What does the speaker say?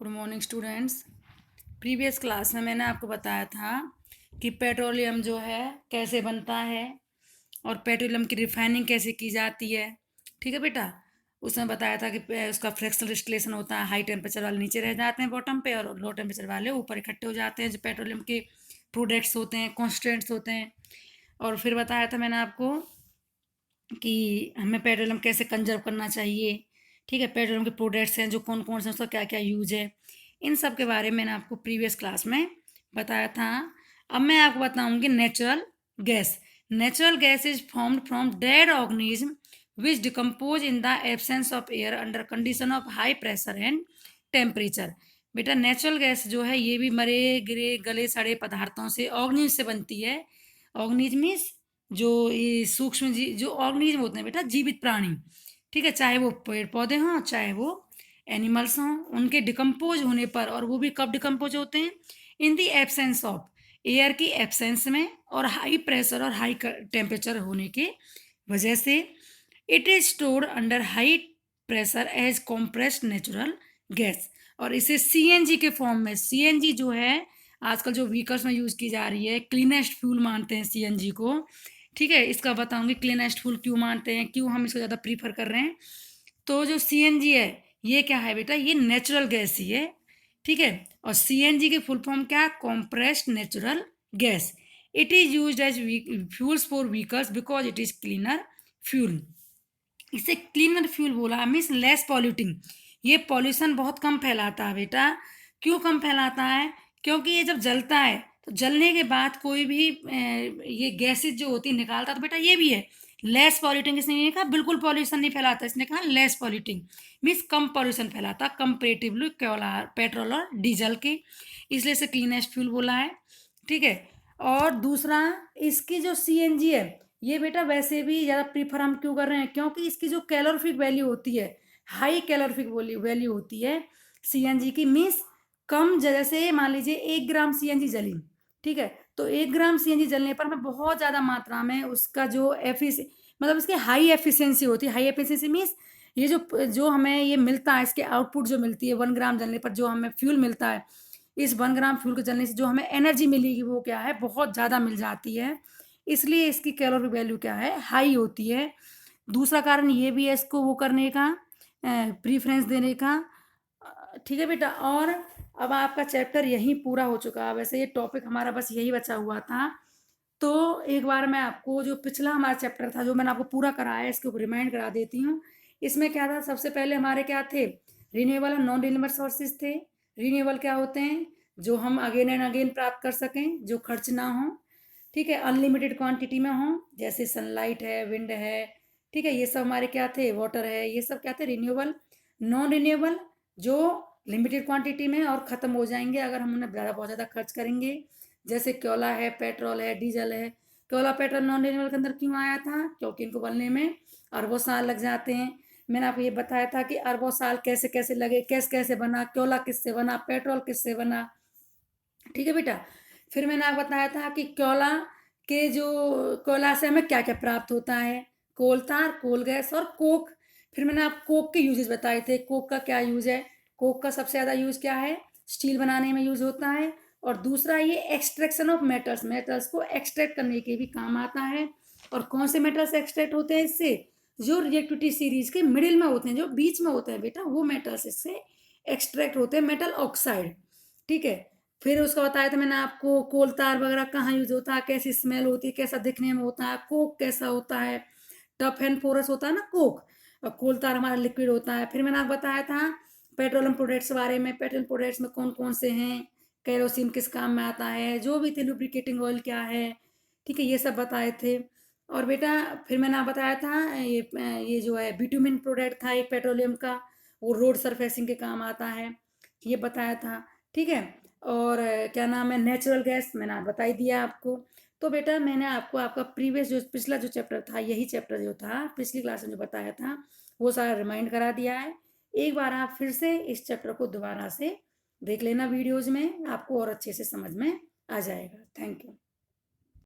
Good morning students. Previous class में मैंने आपको बताया था कि पेट्रोलियम जो है कैसे बनता है और पेट्रोलियम की रिफाइनिंग कैसे की जाती है। ठीक है बेटा, उसमें बताया था कि उसका फ्रैक्शनल डिस्टिलेशन होता है, हाई टेम्परेचर वाले नीचे रह जाते हैं बॉटम पे और लो टेम्परेचर वाले ऊपर इकट्ठे हो जाते हैं, जो पेट्रोलियम के प्रोडक्ट्स होते हैं, कॉन्स्टेंट्स होते हैं। और फिर बताया था मैंने आपको कि हमें पेट्रोलियम कैसे कंजर्व करना चाहिए। ठीक है, पेट्रोलियम के प्रोडक्ट्स हैं जो कौन कौन से, उसका क्या क्या यूज है, इन सब के बारे में मैंने आपको प्रीवियस क्लास में बताया था। अब मैं आपको बताऊंगी natural gas. Natural gas is formed from dead organism which decompose in the absence of air under condition of high pressure and temperature. बेटा नेचुरल गैस जो है ये भी मरे गिरे गले सड़े पदार्थों से, ऑर्गेनिज्म से बनती है। ऑर्गेनिज्म मीन्स जो ये सूक्ष्म जो ऑर्गेनिज्म होते हैं बेटा, जीवित प्राणी। ठीक है, चाहे वो पेड़ पौधे हों चाहे वो एनिमल्स हों, उनके डिकम्पोज होने पर, और वो भी कब डिकम्पोज होते हैं, in the absence of air की एब्सेंस में और हाई प्रेशर और हाई टेम्परेचर होने के वजह से। It is stored under high pressure as compressed natural gas. और इसे सीएनजी के फॉर्म में, सीएनजी जो है आजकल जो व्हीकल्स में यूज की जा रही है, क्लीनेस्ट फ्यूल मानते हैं सीएनजी को। ठीक है, इसका बताऊंगी क्लीनेस्ट फ्यूल क्यों मानते हैं, क्यों हम इसको ज़्यादा प्रीफर कर रहे हैं। तो जो सीएनजी है ये क्या है बेटा, ये नेचुरल गैस ही है। ठीक है, और सीएनजी की फुल फॉर्म क्या है, compressed natural gas. It is used as fuels for vehicles because it is cleaner fuel. इसे क्लीनर फ्यूल बोला मीन्स लेस पॉल्यूटिंग। ये पॉल्यूशन बहुत कम फैलाता है बेटा। क्यों कम फैलाता है, क्योंकि ये जब जलता है तो जलने के बाद कोई भी ये गैसेज जो होती है निकालता, तो बेटा ये भी है लेस पॉल्यूटिंग। इसने नहीं कहा बिल्कुल पॉल्यूशन नहीं फैलाता, इसने कहा लेस पॉल्यूटिंग मीन्स कम पॉल्यूशन फैलाता कंपेरेटिवली पेट्रोल और डीजल के, इसलिए इसे क्लीनेस्ट फ्यूल बोला है। ठीक है, और दूसरा इसकी जो सीएनजी है ये बेटा वैसे भी ज़्यादा प्रीफर हम क्यों कर रहे हैं, क्योंकि इसकी जो कैलोरीफिक वैल्यू होती है, हाई कैलोरीफिक वैल्यू होती है सीएनजी की। मीन्स कम, जैसे मान लीजिए 1 ग्राम सीएनजी जली, ठीक है, तो 1 ग्राम सीएनजी जलने पर हमें बहुत ज़्यादा मात्रा में उसका जो मतलब इसकी हाई एफिशिएंसी होती है। हाई एफिशिएंसी मीन्स ये जो हमें ये मिलता है, इसके आउटपुट जो मिलती है 1 ग्राम जलने पर जो हमें फ्यूल मिलता है, इस 1 ग्राम फ्यूल के जलने से जो हमें एनर्जी मिलेगी वो क्या है, बहुत ज़्यादा मिल जाती है। इसलिए इसकी कैलोरी वैल्यू क्या है, हाई होती है। दूसरा कारण ये भी है इसको वो करने का, प्रीफरेंस देने का। ठीक है बेटा, और अब आपका चैप्टर यहीं पूरा हो चुका है। वैसे ये टॉपिक हमारा बस यही बचा हुआ था। तो एक बार मैं आपको जो पिछला हमारा चैप्टर था जो मैंने आपको पूरा कराया, इसको रिमाइंड करा देती हूँ। इसमें क्या था, सबसे पहले हमारे क्या थे, रिन्यूएबल और नॉन रिन्यूएबल सोर्सेज थे। रिन्यूएबल क्या होते हैं, जो हम अगेन एंड अगेन प्राप्त कर सकें, जो खर्च ना हो। ठीक है, अनलिमिटेड क्वांटिटी में हो, जैसे सनलाइट है, विंड है। ठीक है, ये सब हमारे क्या थे, वाटर है, ये सब क्या थे, रिन्यूएबल। नॉन रिन्यूएबल जो लिमिटेड क्वांटिटी में और ख़त्म हो जाएंगे अगर हम उन्हें ज़्यादा बहुत ज़्यादा खर्च करेंगे, जैसे कोयला है, पेट्रोल है, डीजल है। कोयला पेट्रोल नॉन रिन्यूएबल के अंदर क्यों आया था, क्योंकि इनको बनने में अरबों साल लग जाते हैं। मैंने आपको ये बताया था कि अरबों साल कैसे कैसे लगे, कैसे कैसे बना, कोयला किससे बना, पेट्रोल किससे बना। ठीक है बेटा, फिर मैंने आपको बताया था कि कोयला के जो कोयला से हमें क्या क्या प्राप्त होता है, कोल तार, कोल गैस और कोक। फिर मैंने आप कोक के यूजेस बताए थे, कोक का क्या यूज है। कोक का सबसे ज़्यादा यूज क्या है, स्टील बनाने में यूज होता है। और दूसरा ये एक्सट्रैक्शन ऑफ मेटल्स, मेटल्स को एक्सट्रैक्ट करने के भी काम आता है। और कौन से मेटल्स एक्सट्रैक्ट होते हैं इससे, जो रिएक्टिविटी सीरीज के मिडिल में होते हैं, जो बीच में होते हैं बेटा, वो मेटल्स इससे एक्सट्रैक्ट होते हैं, मेटल ऑक्साइड। ठीक है, फिर उसका बताया था मैंने आपको कोल तार वगैरह कहाँ यूज होता है, कैसी स्मेल होती है, कैसा दिखने में होता है, कोक कैसा होता है, टफ एंड पोरस होता है ना कोक, और कोल तार हमारा लिक्विड होता है। फिर मैंने आपको बताया था पेट्रोलियम प्रोडक्ट्स बारे में, पेट्रोलियम प्रोडक्ट्स में कौन कौन से हैं, केरोसिन किस काम में आता है, जो भी थे, लुब्रिकेटिंग ऑयल क्या है। ठीक है, ये सब बताए थे। और बेटा फिर मैंने आपको बताया था ये जो है बिटुमिन प्रोडक्ट था एक पेट्रोलियम का, वो रोड सरफेसिंग के काम आता है, ये बताया था। ठीक है, और क्या नाम है, नेचुरल गैस मैंने बता ही दिया आपको। तो बेटा मैंने आपको आपका प्रीवियस जो पिछला जो चैप्टर था, यही चैप्टर जो था पिछली क्लास में जो बताया था, वो सारा रिमाइंड करा दिया है। एक बार आप फिर से इस चैप्टर को दोबारा से देख लेना वीडियोज में, आपको और अच्छे से समझ में आ जाएगा। Thank you.